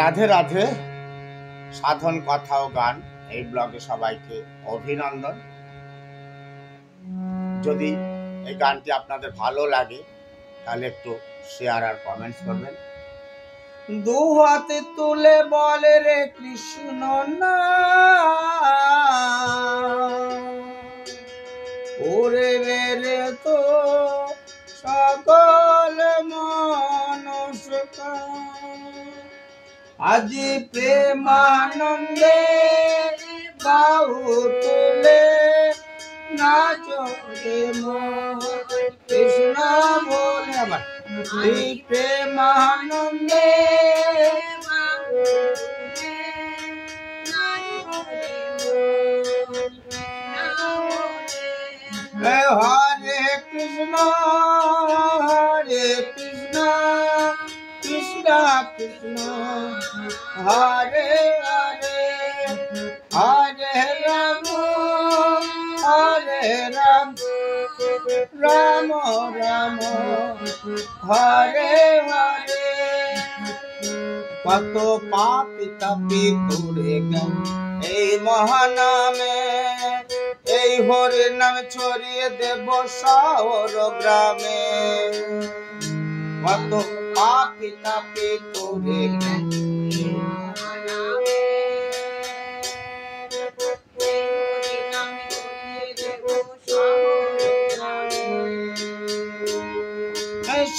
রাধে রাধে। সাধন কথা ও গান এই ব্লগে সবাইকে অভিনন্দন। যদি এই গানটি আপনাদের ভালো লাগে তাহলে একটু শেয়ার আর কমেন্টস করবেন। দু হাতে তুলে বলে রে কৃষ্ণ না, ওরে রে রে তো সকল মনস্কা, আজি প্রেমানন্দে বাহু তুলে নাচো রে মন কৃষ্ণ বলে। আবার এই প্রেমানন্দে হরে কৃষ্ণ হরে কৃষ্ণ কৃষ্ণ কৃষ্ণ হরে হরে, হরে রাম হরে রাম রাম রাম হরে হরে। কত পাপি তাপি তোরে গেল এই মহানামে, এই হরির নাম ছড়িয়ে দেব শহর গ্রামে। কত পাপি তাপি তোরে গেল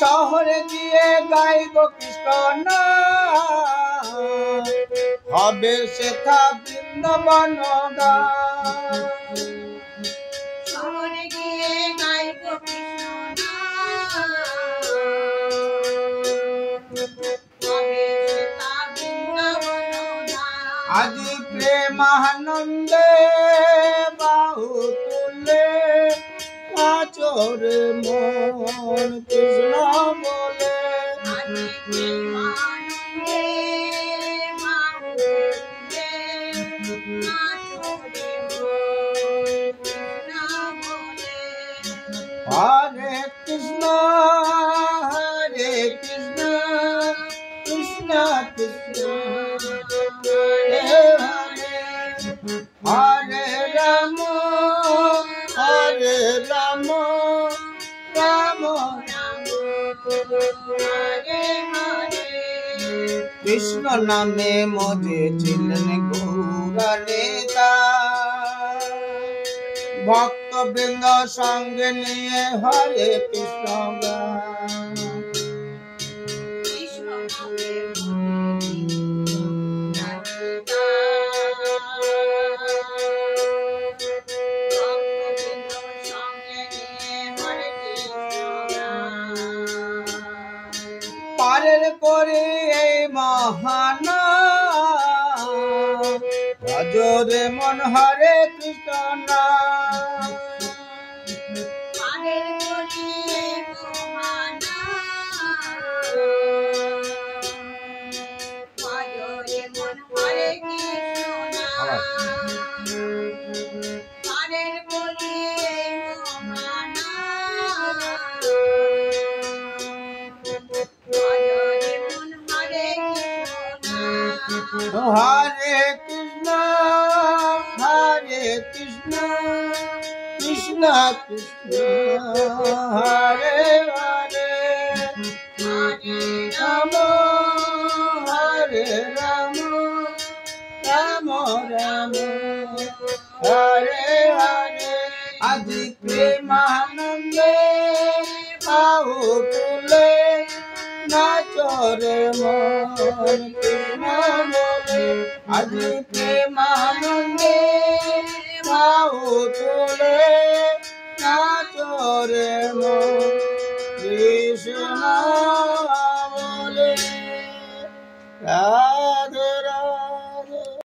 শহরে গিয়ে গাইব কৃষ্ণ হবে সেথা বৃন্দাবন গান। শহরে গিয়ে গাইব কৃষ্ণ হবে সেথা বৃন্দাবন গান। আজি প্রেমানন্দে বাহু তুলে নাচো রে মন কৃষ্ণ বলে। আজি প্রেমানন্দে বাহু তুলে নাচো রে মন কৃষ্ণ বলে। হরে কৃষ্ণ হরে কৃষ্ণ কৃষ্ণ কৃষ্ণ হরে হরে, হরে রাম হরে রাম রাম রাম হরে হরে। কৃষ্ণ নামে মজেছিলেন গৌরা নেতা, ভক্তবৃন্দ সঙ্গে নিয়ে হরে কৃষ্ণ গান। কৃষ্ণ নামে পারের করে এই মহানা ভজরে মন হরে কৃষ্ণ নাম। পারের করি মহানা ভজরে মন হরে কৃষ্ণ নাম। পারের করি মহানা ভজরে মন হরে কৃষ্ণ নাম। হরে কৃষ্ণ হরে কৃষ্ণ কৃষ্ণ কৃষ্ণ হরে হরে, হরে রাম হরে রাম রাম রাম হরে হরে। আজি প্রেমানন্দে বাহু তুলে নাচো রে মন কৃষ্ণ বলে। আজি প্রেমানন্দে বাহু তুলে